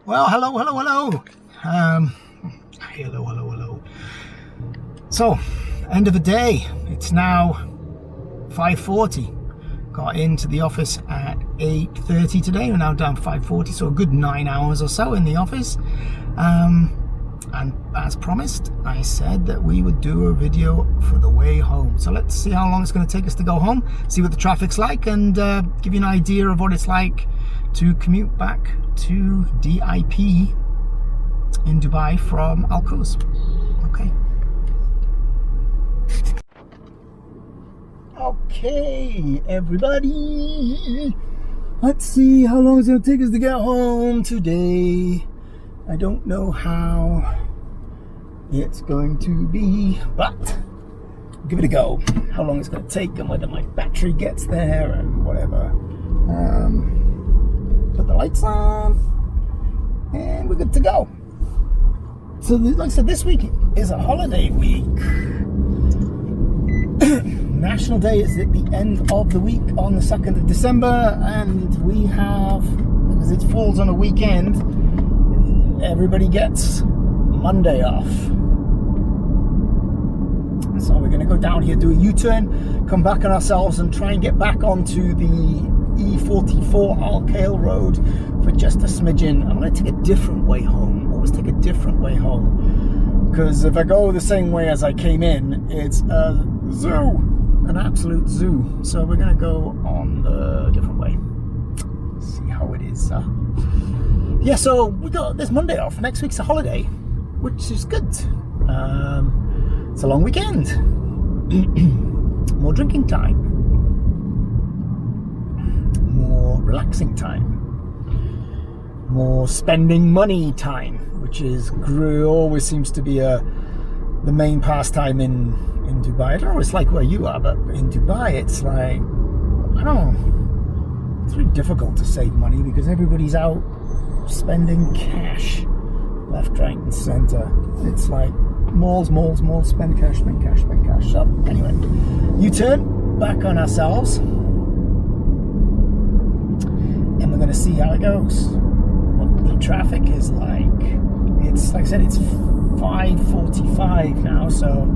Well, hello. Hello. So, end of the day. It's now 5:40. Got into the office at 8:30 today. We're now down 5:40, so a good 9 hours or so in the office. And as promised, I said that we would do a video for the way home. So let's see how long it's going to take us to go home, see what the traffic's like, and give you an idea of what it's like to commute back to DIP in Dubai from Al Quoz. Okay, everybody. Let's see how long it's going to take us to get home today. I don't know how it's going to be, but give it a go. How long it's going to take and whether my battery gets there and whatever. Put the lights on and we're good to go. So like I said, this week is a holiday week. National Day is at the end of the week on the 2nd of December, and we have, because it falls on a weekend, everybody gets Monday off. So we're going to go down here, do a U-turn, come back on ourselves and try and get back onto the E44 Alkale Road for just a smidgen. I'm going to take a different way home. Always take a different way home, because if I go the same way as I came in, it's a zoo, an absolute zoo. So we're going to go on the different way. See how it is. Yeah, so we got this Monday off. Next week's a holiday, which is good. It's a long weekend. More drinking time. More relaxing time. More spending money time, which is always seems to be the main pastime in Dubai. I don't know what it's like where you are, but in Dubai it's like, I don't know, it's really difficult to save money because everybody's out spending cash left, right and centre. It's like malls, spend cash. So anyway, U-turn back on ourselves and we're going to see how it goes, what the traffic is like. It's like I said, it's 5:45 now, so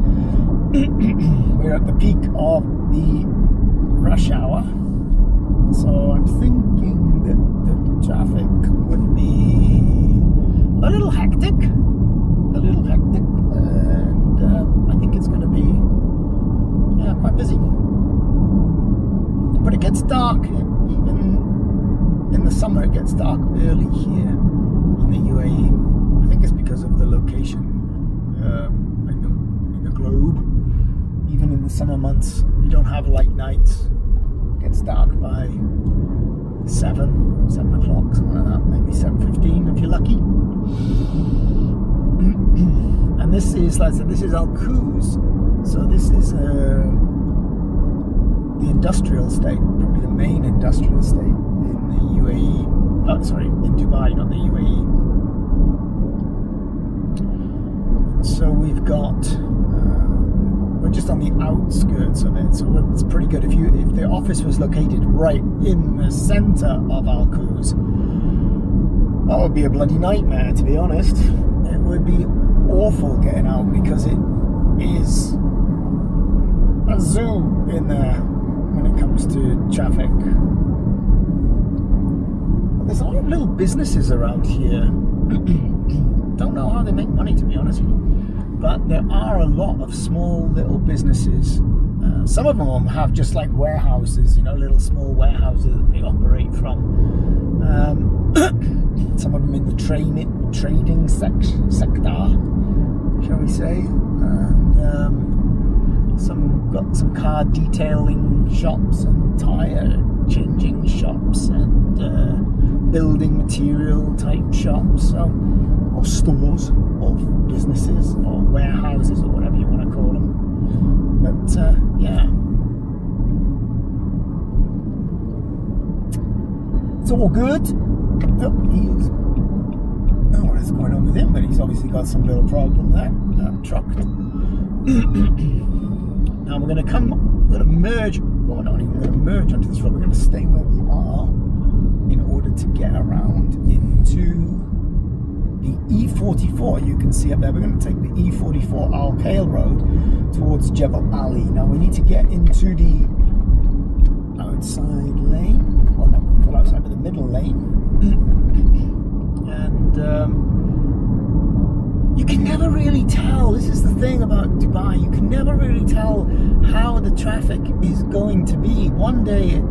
we're at the peak of the rush hour. So I'm thinking that the traffic would be a little hectic, and I think it's going to be quite busy. But it gets dark, even in the summer it gets dark early here in the UAE. I think it's because of the location in the globe. Even in the summer months, you don't have light nights. It gets dark by 7 o'clock, something like that, maybe 7:15 if you're lucky. And this is, like I said, this is Al Quoz, so this is the industrial estate, probably the main industrial estate in the UAE. Oh, sorry, in Dubai, not the UAE. So we've got, we're just on the outskirts of it, so it's pretty good. If the office was located right in the centre of Al Quoz, that would be a bloody nightmare, to be honest. It would be awful getting out because it is a zoo in there when it comes to traffic. But there's a lot of little businesses around here. Don't know how they make money, to be honest with you. But there are a lot of small little businesses. Some of them have just like warehouses, little small warehouses that they operate from. Some of them in the trading sector, shall we say, and some got some car detailing shops and tire changing shops and building material type shops, or stores, or businesses, or warehouses, or whatever you want to call them. But yeah, it's all good. What is going on with him? But he's obviously got some little problem there. That truck. Now we're going to merge. Well, we're not even going to merge onto this road. We're going to stay where we are in order to get around into the E44, you can see up there. We're going to take the E44 Al Khail Road towards Jebel Ali. Now we need to get into the outside lane, well not the full outside, but the middle lane. And you can never really tell, this is the thing about Dubai, you can never really tell how the traffic is going to be. One day it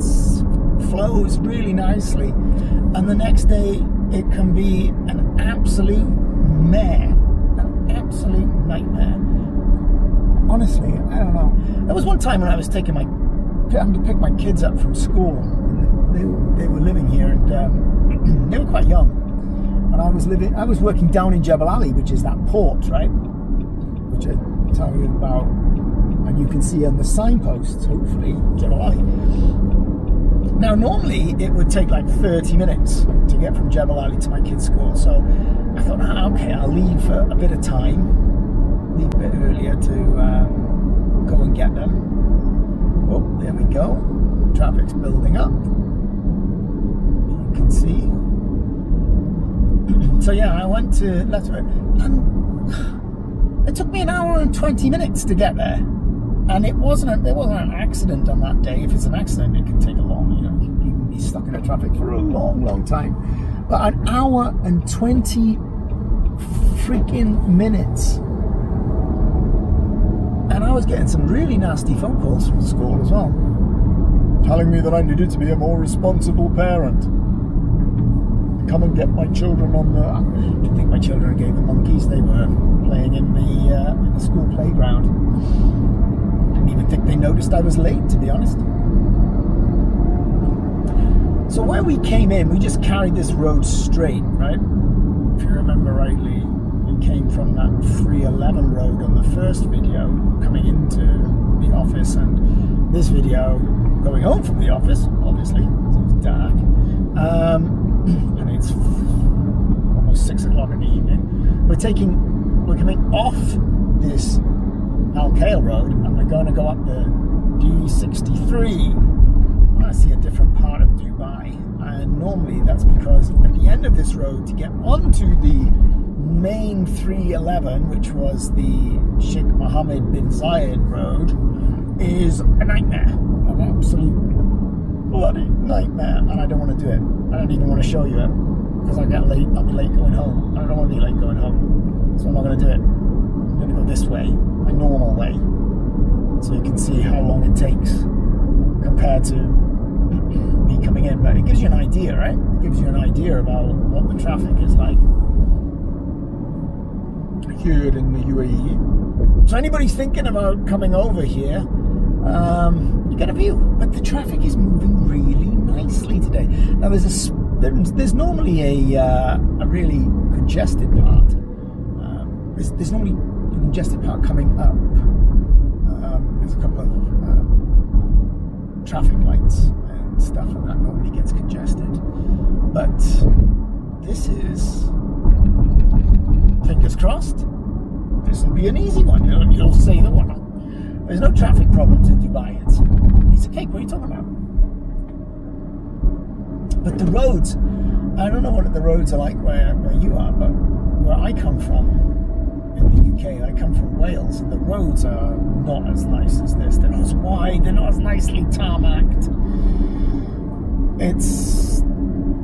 flows really nicely, and the next day it can be an absolute mare, an absolute nightmare. Honestly, I don't know. There was one time when I was having to pick my kids up from school. They were living here, and they were quite young. And I was working down in Jebel Ali, which is that port, right? Which I tell you about, and you can see on the signposts, hopefully, Jebel Ali. Now, normally it would take like 30 minutes to get from Jebel Ali to my kids' school. So I thought, okay, I'll leave a bit of time, leave a bit earlier to go and get them. Oh, there we go. Traffic's building up. You can see. So yeah, I went to Leicester, and it took me an hour and 20 minutes to get there. And there wasn't an accident on that day. If it's an accident, it can take a long, you can be stuck in the traffic for a long, long time. But an hour and 20 freaking minutes. And I was getting some really nasty phone calls from school as well, telling me that I needed to be a more responsible parent. Come and get my children on the... I didn't think my children gave the monkeys. They were playing in the school playground. Didn't even think they noticed I was late, to be honest. So where we came in, we just carried this road straight, right? If you remember rightly, we came from that 311 road on the first video, coming into the office, and this video going home from the office, obviously, because it was dark. And it's almost 6 o'clock in the evening. We're coming off this Al Khail Road, and we're going to go up the D63. I want to see a different part of Dubai, and normally that's because at the end of this road, to get onto the main 311, which was the Sheikh Mohammed bin Zayed Road, is a nightmare, an absolute bloody nightmare, and I don't want to do it. I don't even want to show you it, because I'll be late going home. I don't want to be late going home, so I'm not going to do it. I'm going to go this way, my normal way, so you can see how long it takes compared to me coming in. But it gives you an idea, right? It gives you an idea about what the traffic is like here in the UAE. So anybody's thinking about coming over here, you get a view. But the traffic is moving really nicely today. Now there's normally a really congested part. There's normally a congested part coming up. There's a couple of traffic lights and stuff, and that normally gets congested. But this is, fingers crossed, this will be an easy one. You'll say that one. There's no traffic problems in Dubai. It's a piece of cake. What are you talking about? But the roads, I don't know what the roads are like where you are, but where I come from in the UK, I come from Wales, and the roads are not as nice as this. They're not as wide, they're not as nicely tarmacked. It's,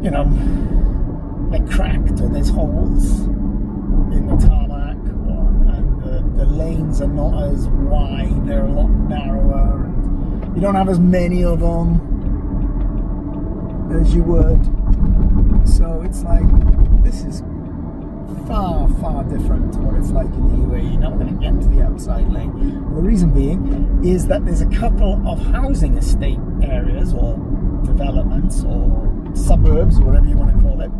they're cracked, or there's holes in the tarmac, and the lanes are not as wide, they're a lot narrower, and you don't have as many of them as you would. So it's like, this is far, far different to what it's like in the UAE. Now we're going to get into the outside lane. The reason being is that there's a couple of housing estate areas, or developments, or suburbs, or whatever you want to call it.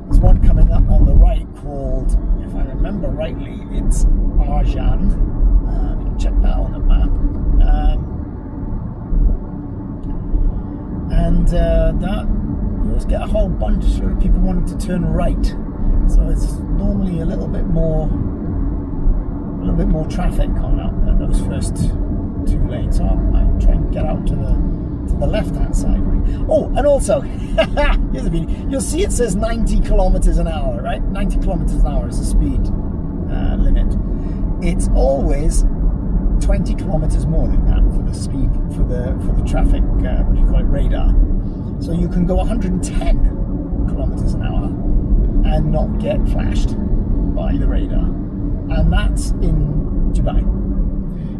There's one coming up on the right called, if I remember rightly, it's Arjan. You can check that on the map. That you always get a whole bunch of people wanting to turn right. So it's normally a little bit more traffic on those first two lanes. So I'll try and get out to the the left-hand side. Right? Oh, and also, here's a video. You'll see it says 90 kilometers an hour, right? 90 kilometers an hour is the speed limit. It's always 20 kilometers more than that for the speed, for the traffic, what do you call it, radar. So you can go 110 kilometers an hour and not get flashed by the radar. And that's in Dubai.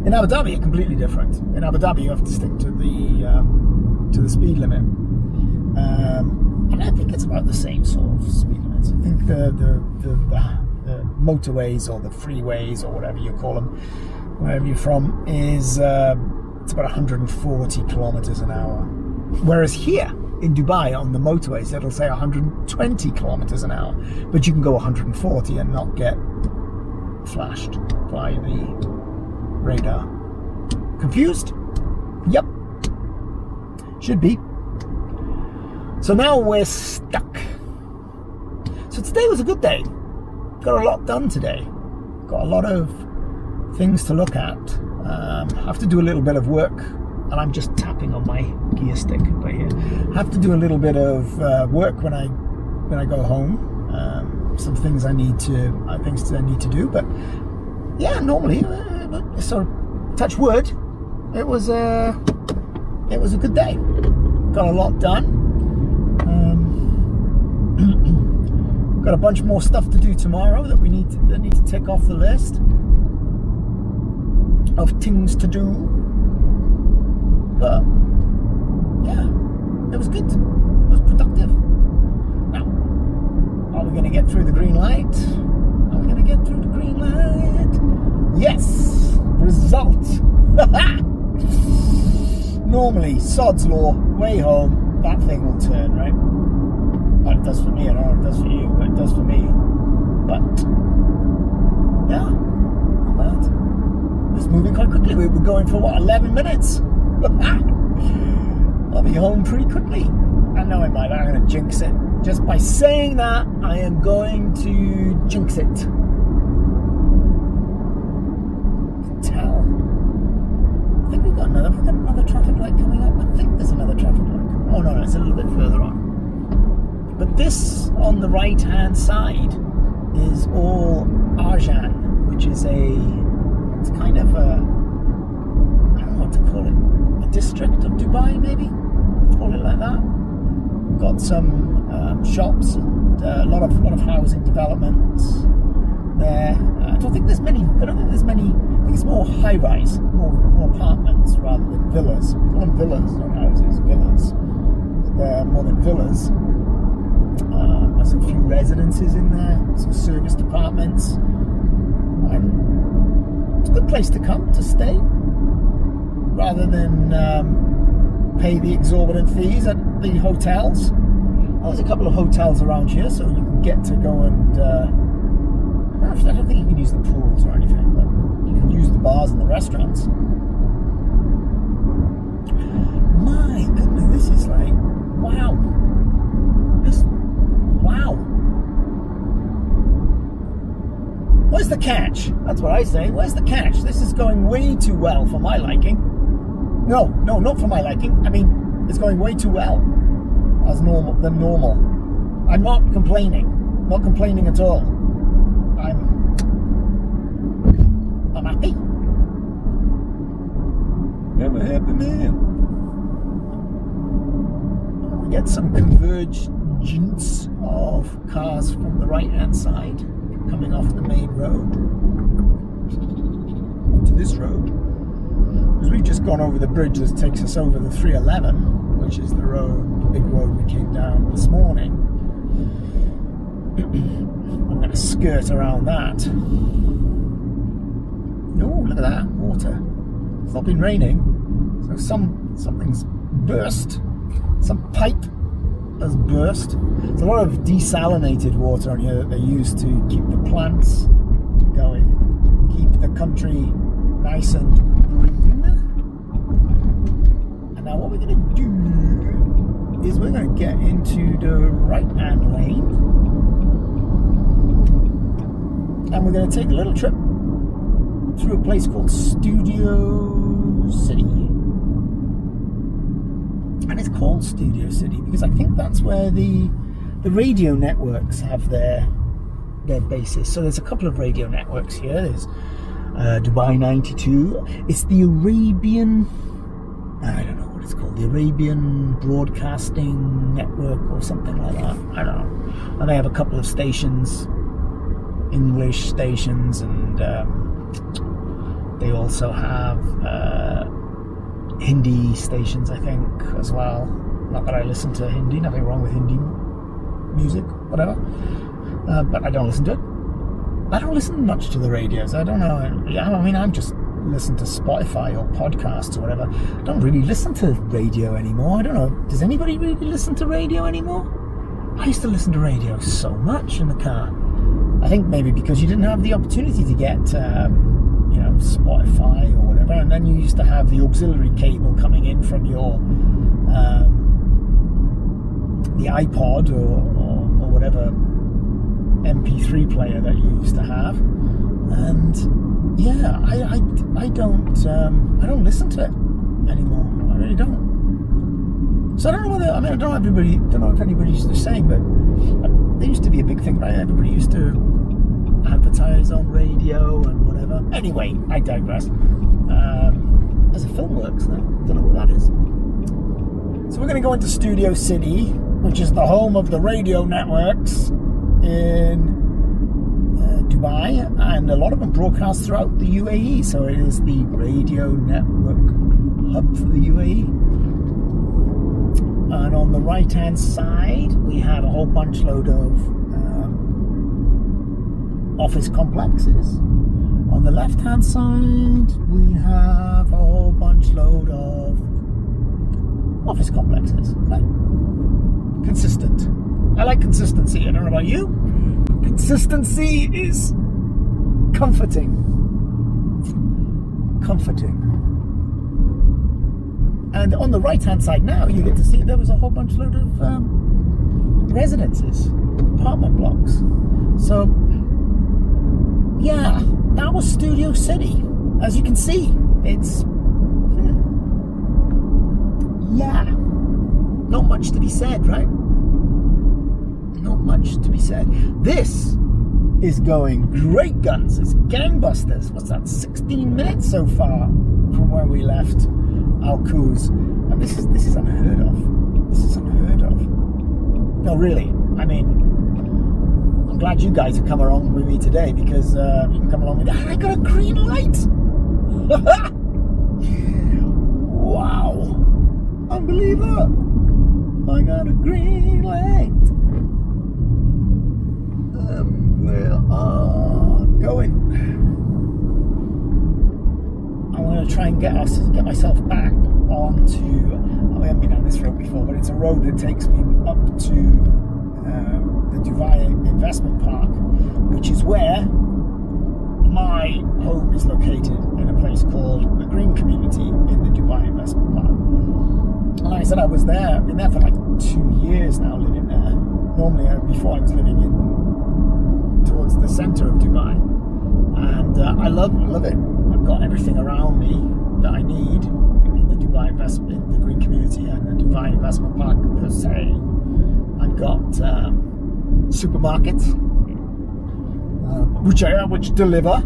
In Abu Dhabi, it's completely different. In Abu Dhabi, you have to stick to the speed limit. And I think it's about the same sort of speed limits. I think the motorways or the freeways or whatever you call them, wherever you're from, is it's about 140 kilometers an hour. Whereas here in Dubai on the motorways, it'll say 120 kilometers an hour, but you can go 140 and not get flashed by the radar. Confused? Yep. Should be. So now we're stuck. So today was a good day. Got a lot done today. Got a lot of things to look at. Have to do a little bit of work, and I'm just tapping on my gear stick right here. Have to do a little bit of work when I go home. Some things I need to do, but yeah, normally, sort of touch wood. It was a good day. Got a lot done. Got a bunch more stuff to do tomorrow that need to tick off the list of things to do. But yeah, it was good. It was productive. Now, are we going to get through the green light? Are we going to get through the green light? Yes. Result. Normally, sod's law, way home, that thing will turn, right? Well, it does for me. I don't know if it does for you, but it does for me. But yeah, not bad. It's moving quite quickly. We're going for 11 minutes. I'll be home pretty quickly. I know I'm going to jinx it. Just by saying that, I am going to jinx it. Tell. I think we've got another traffic light coming up. I think there's another traffic light coming up. Oh no, it's a little bit further on. But this on the right hand side is all Arjan, which is it's kind of I don't know what to call it, a district of Dubai, maybe, call it like that. We've got some shops and a lot of housing developments there. I don't think there's many. I think it's more high rise, more apartments rather than villas. We call them villas, not houses. Villas. They're more than villas. There's a few residences in there, some service departments. And it's a good place to come to stay, rather than pay the exorbitant fees at the hotels. There's a couple of hotels around here, so you can get to go and I don't think you can use the pools or anything, but you can use the bars and the restaurants. My goodness, this is like, wow. Wow. Where's the catch? That's what I say. Where's the catch? This is going way too well for my liking. No, not for my liking. I mean, it's going way too well than normal. I'm not complaining. Not complaining at all. I'm happy. I'm a happy man. We get some convergence of cars from the right hand side coming off the main road onto this road, because we've just gone over the bridge that takes us over the 311, which is the big road we came down this morning. I'm going to skirt around that. Oh, look at that water. It's not been raining, so something's burst. Some pipe has burst. There's a lot of desalinated water on here that they use to keep the plants going, keep the country nice and green. And now what we're going to do is we're going to get into the right-hand lane, and we're going to take a little trip through a place called Studio City. And it's called Studio City because I think that's where the radio networks have their bases. So there's a couple of radio networks here. There's Dubai 92. It's the Arabian, I don't know what it's called, the Arabian Broadcasting Network or something like that. I don't know. And they have a couple of stations, English stations, and they also have Hindi stations, I think, as well. Not that I listen to Hindi, nothing wrong with Hindi music, whatever. But I don't listen to it. I don't listen much to the radios. I don't know. I mean, I'm just listen to Spotify or podcasts or whatever. I don't really listen to radio anymore. I don't know. Does anybody really listen to radio anymore? I used to listen to radio so much in the car. I think maybe because you didn't have the opportunity to get, Spotify or whatever, and then you used to have the auxiliary cable coming in from your the iPod or whatever MP3 player that you used to have, and yeah, I don't listen to it anymore. I really don't. So I don't know whether, I don't know if anybody's the same, but there used to be a big thing, right? Everybody used to advertise on radio and whatever. Anyway, I digress. As a film works, then don't know what that is. So we're going to go into Studio City, which is the home of the radio networks in Dubai, and a lot of them broadcast throughout the UAE. So it is the radio network hub for the UAE. And on the right hand side we have a whole bunch load of office complexes. On the left hand side we have a whole bunch load of office complexes. Right? Consistent. I like consistency. I don't know about you. Consistency is comforting. And on the right hand side now you get to see there was a whole bunch load of residences, apartment blocks. So yeah, that was Studio City. As you can see, it's not much to be said, right? Not much to be said. This is going great guns. It's gangbusters. What's that? 16 minutes so far from where we left Al Quoz. And this is unheard of. This is unheard of. No, really. I mean, I'm glad you guys have come along with me today, because you can come along with that. I got a green light. Wow. Unbelievable. I got a green light. We are going. I'm going to try and get myself back onto. I haven't been on this road before, but it's a road that takes me up to the Dubai Investment Park, which is where my home is located, in a place called the Green Community in the Dubai Investment Park. And like I said, I've been there for like 2 years now, living there. Normally, before I was living towards the center of Dubai, and I love it. I've got everything around me that I need in the Dubai in the Green Community and the Dubai Investment Park per se. I've got supermarkets, which deliver,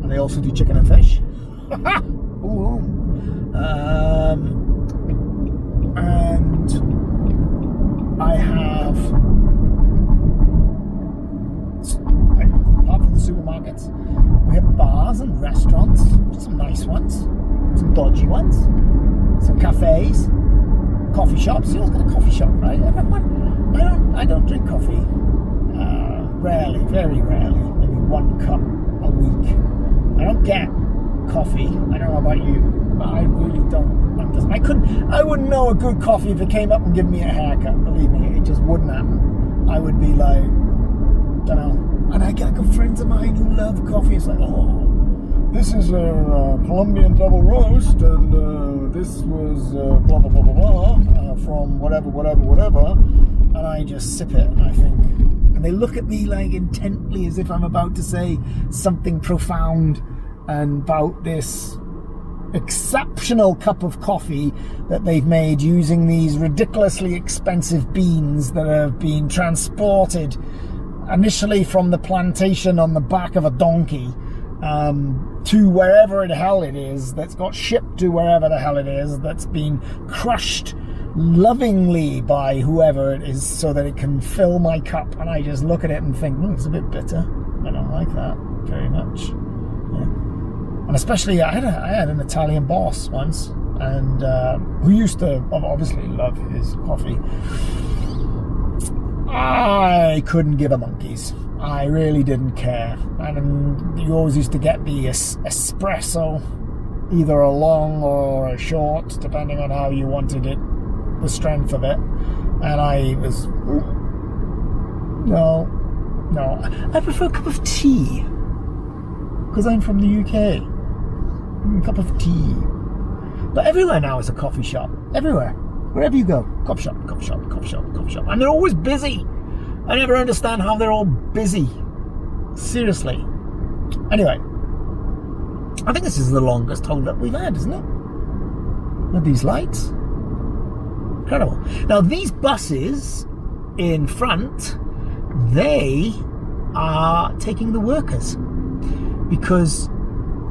and they also do chicken and fish. Ooh. And I have, apart from the supermarkets, we have bars and restaurants, some nice ones, some dodgy ones, some cafes, coffee shops. You always got a coffee shop, right? I don't drink coffee. Rarely, very rarely, maybe 1 cup a week. I don't get coffee. I don't know about you, but I really don't. I wouldn't know a good coffee if it came up and gave me a haircut. Believe me, it just wouldn't happen. I would be like, don't know. And I get good friends of mine who love coffee. It's like, oh, this is a Colombian double roast, and this was blah blah blah blah blah from whatever. And I just sip it, and I think, and they look at me like intently as if I'm about to say something profound and about this exceptional cup of coffee that they've made using these ridiculously expensive beans that have been transported initially from the plantation on the back of a donkey to wherever the hell it is, that's got shipped to wherever the hell it is, that's been crushed lovingly by whoever it is so that it can fill my cup. And I just look at it and think, it's a bit bitter. I don't like that very much. Yeah. And especially I had an Italian boss once, and who used to obviously love his coffee. I couldn't give a monkeys. I really didn't care. And you always used to get the espresso, either a long or a short, depending on how you wanted it, the strength of it. And I was, no, I prefer a cup of tea, because I'm from the UK. A cup of tea. But everywhere now is a coffee shop. Everywhere. Wherever you go. Coffee shop. And they're always busy. I never understand how they're all busy. Seriously. Anyway. I think this is the longest hold up we've had, isn't it? With these lights. Incredible. Now these buses in front, they are taking the workers, because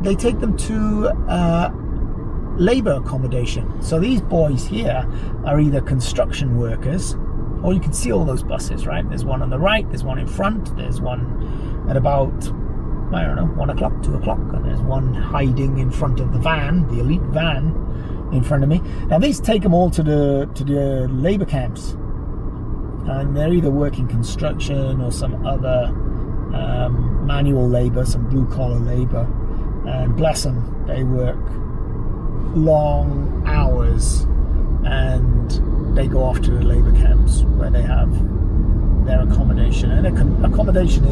they take them to labour accommodation. So these boys here are either construction workers, or you can see all those buses, right? There's one on the right, there's one in front, there's one at about, I don't know, 1 o'clock, 2 o'clock, and there's one hiding in front of the van, the elite van in front of me. Now these take them all to the labour camps, and they're either working construction or some other manual labour, some blue collar labour. And bless them, they work long hours, and they go off to the labour camps where they have their accommodation. And accommodation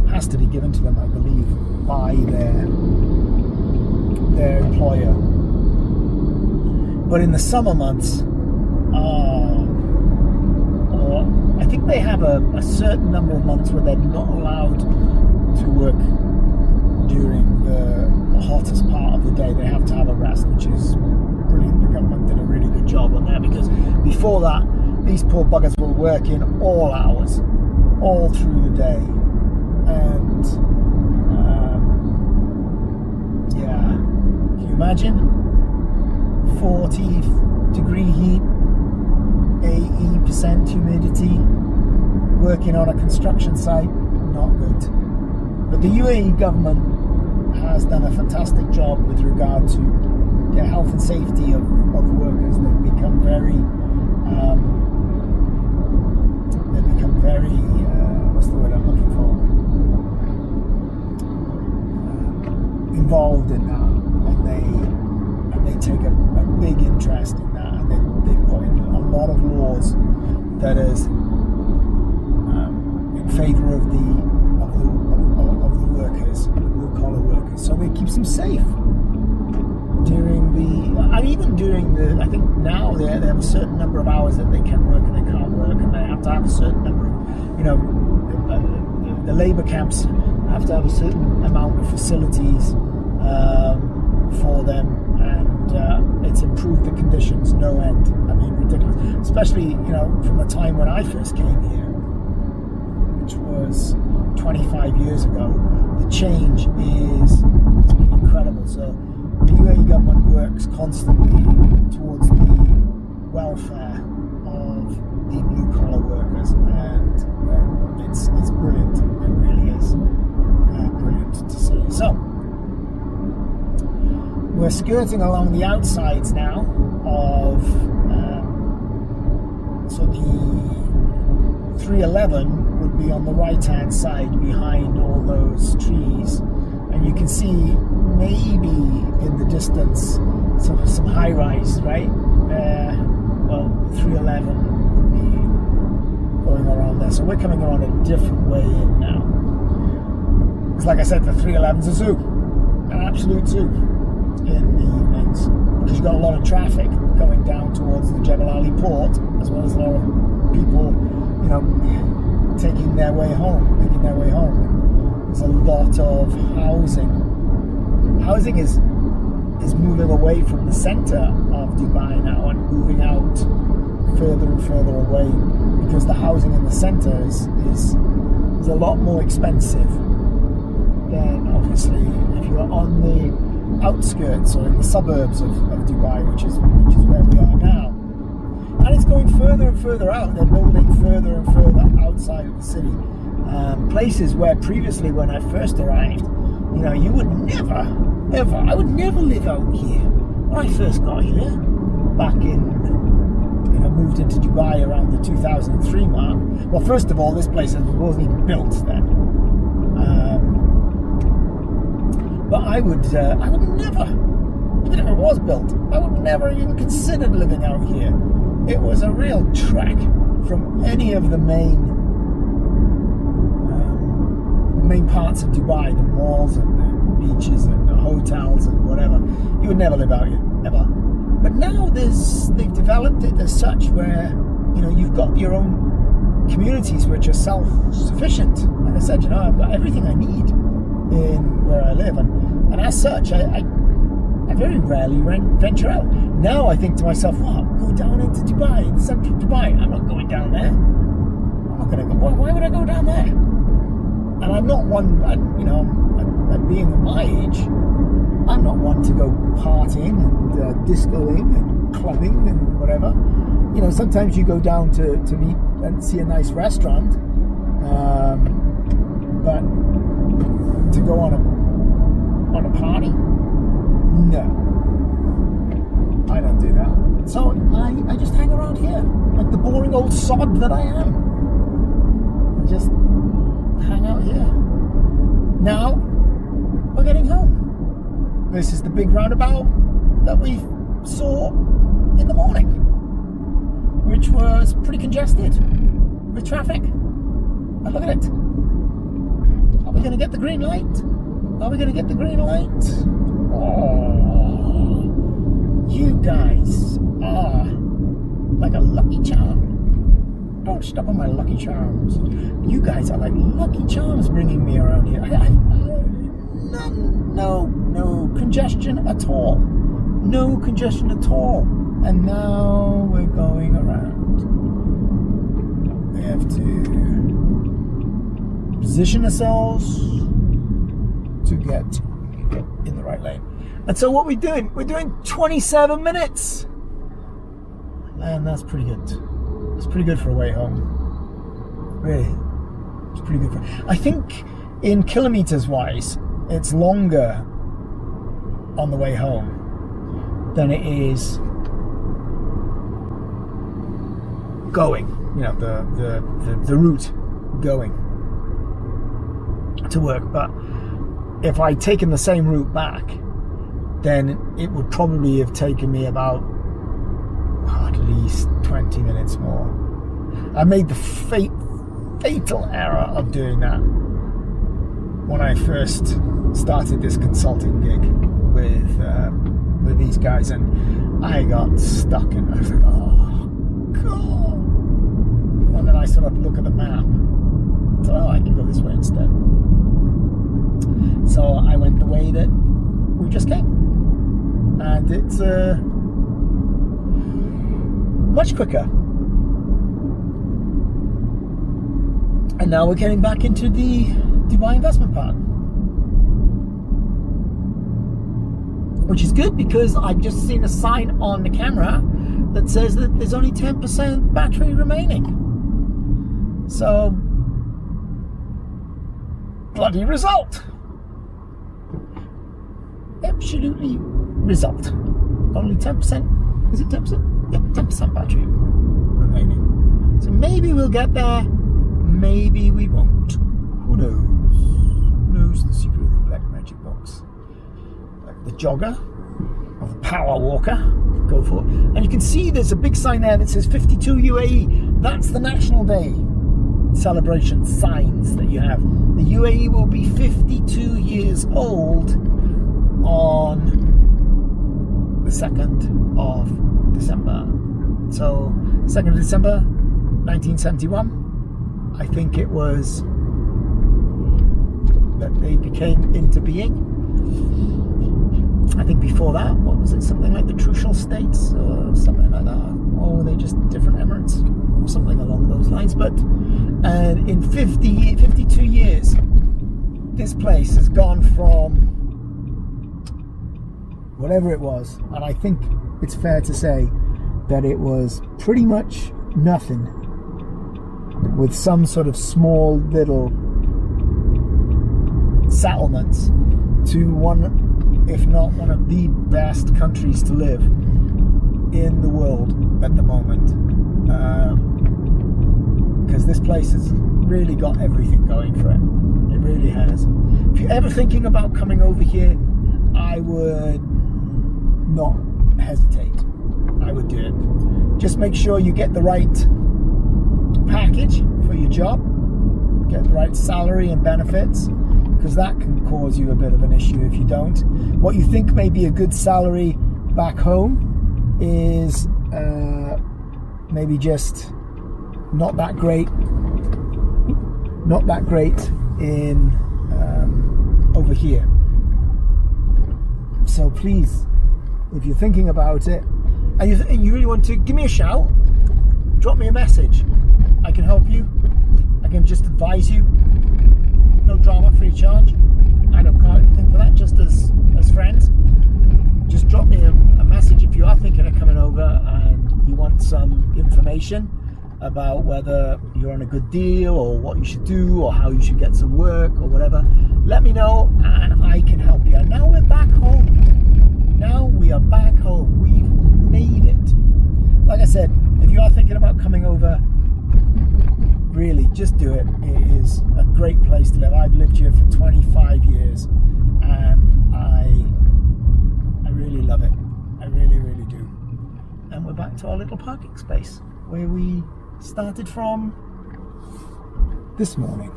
has to be given to them, I believe, by their employer. But in the summer months, or I think they have a certain number of months where they're not allowed to work during the hottest part of the day. They have to have a rest, which is brilliant. The government did a really good job on that, because before that, these poor buggers were working all hours, all through the day. And yeah, can you imagine? 40-degree heat, 80% humidity, working on a construction site, not good. But the UAE government has done a fantastic job with regard to the health and safety of workers. They've become very what's the word I'm looking for? Involved in that, and they take a big interest in that, and they've put in a lot of laws that is in favour of the workers, the blue collar workers, so it keeps them safe during I think now they have a certain number of hours that they can work and they can't work, and they have to have a certain number of, the labour camps have to have a certain amount of facilities for them, and it's improved the conditions no end. I mean, ridiculous, especially from the time when I first came here, which was 25 years ago. The change is incredible. So the UAE government works constantly towards the welfare of the blue collar workers, and it's brilliant. It really is brilliant to see. So we're skirting along the outsides now of so the 311 would be on the right hand side behind all those trees, and you can see maybe in the distance some high rise, right? Well, 311 would be going around there, so we're coming around a different way in now. Because like I said, the 311's a zoo, an absolute zoo in the evenings, because you've got a lot of traffic going down towards the Jebel Ali port, as well as a lot of people, making their way home. There's a lot of housing. Housing is is moving away from the center of Dubai now and moving out further and further away, because the housing in the center is a lot more expensive than obviously if you're on the outskirts or in the suburbs of Dubai, which is where we are now. And it's going further and further out. They're building further and further outside of the city. Places where previously, when I first arrived, you would never, ever, I would never live out here. When I first got here, back in, moved into Dubai around the 2003 mark. Well, first of all, this place wasn't even built then. But I would never, even if it was built, I would never even consider living out here. It was a real trek from any of the main parts of Dubai, the malls and the beaches and the hotels and whatever. You would never live out here, ever. But now they've developed it as such where, you've got your own communities which are self-sufficient. Like I said, I've got everything I need in where I live, and as such, I very rarely venture out. Now I think to myself, go down into Dubai, in the central Dubai. I'm not going down there. I'm not going to go. Why would I go down there? And I'm not one, at being my age, I'm not one to go partying and discoing and clubbing and whatever. Sometimes you go down to meet and see a nice restaurant, but to go on a party, no, I don't do that. So I just hang around here like the boring old sod that I am. I just hang out here. Now we're getting home. This is the big roundabout that we saw in the morning, which was pretty congested with traffic. And look at it. Are we going to get the green light? Are we going to get the green light? Oh, you guys are like a lucky charm. Don't step on my lucky charms. You guys are like lucky charms bringing me around here. No congestion at all. No congestion at all. And now we're going around. We have to position ourselves to get in the right lane. And so what we're doing 27 minutes. And that's pretty good. It's pretty good for a way home. Really. It's pretty good I think in kilometers wise, it's longer on the way home than it is going, the route going to work. But if I'd taken the same route back, then it would probably have taken me about at least 20 minutes more. I made the fatal error of doing that when I first started this consulting gig with these guys, and I got stuck and I was like, oh god. And then I sort of look at the map, so I can go this way instead. So I went the way that we just came, and it's much quicker. And now we're getting back into the Dubai investment park, which is good because I've just seen a sign on the camera that says that there's only 10% battery remaining. So, bloody result. Absolutely result. Only 10%. Is it 10%? Yep, 10% battery remaining. So maybe we'll get there. Maybe we won't. Who knows? Who knows the secret of the black magic box? Like the jogger or the power walker. Go for it. And you can see there's a big sign there that says 52 UAE. That's the National Day celebration signs that you have. The UAE will be 52 years old on the 2nd of December. So 2nd of December 1971, I think it was that they became into being. I think before before that, what was it? Something like the Trucial States or something like that. Or were they just different emirates? Something along those lines. But in 52 years, this place has gone from whatever it was, and I think it's fair to say that it was pretty much nothing, with some sort of small little settlements, to one, if not one of the best countries to live in the world at the moment, because this place has really got everything going for it. It really has. If you're ever thinking about coming over here, I would not hesitate. I would do it. Just make sure you get the right package for your job, get the right salary and benefits, because that can cause you a bit of an issue if you don't. What you think may be a good salary back home is maybe just not that great in over here. So please, if you're thinking about it and you really want to, give me a shout, drop me a message. I can help you. I can just advise you. No drama, free of charge. I don't charge anything for that, just as friends. Just drop me a message if you are thinking of coming over and you want some information about whether you're on a good deal or what you should do or how you should get some work or whatever. Let me know and I can help you. And now we're back home. Now we are back home. We've made it. Like I said, if you are thinking about coming over, really, just do it. It is a great place to live. I've lived here for 25 years and I really love it. I really, really do. And we're back to our little parking space where we started from this morning.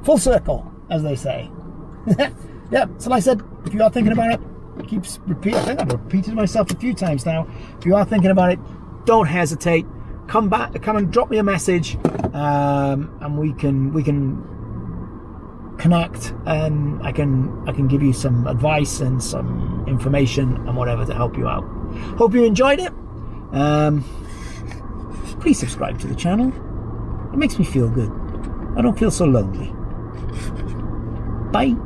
Full circle, as they say. Yeah, so like I said, if you are thinking about it, I think I've repeated myself a few times now. If you are thinking about it, don't hesitate. Come and drop me a message, and we can connect, and I can give you some advice and some information and whatever to help you out. Hope you enjoyed it. Please subscribe to the channel. It makes me feel good. I don't feel so lonely. Bye.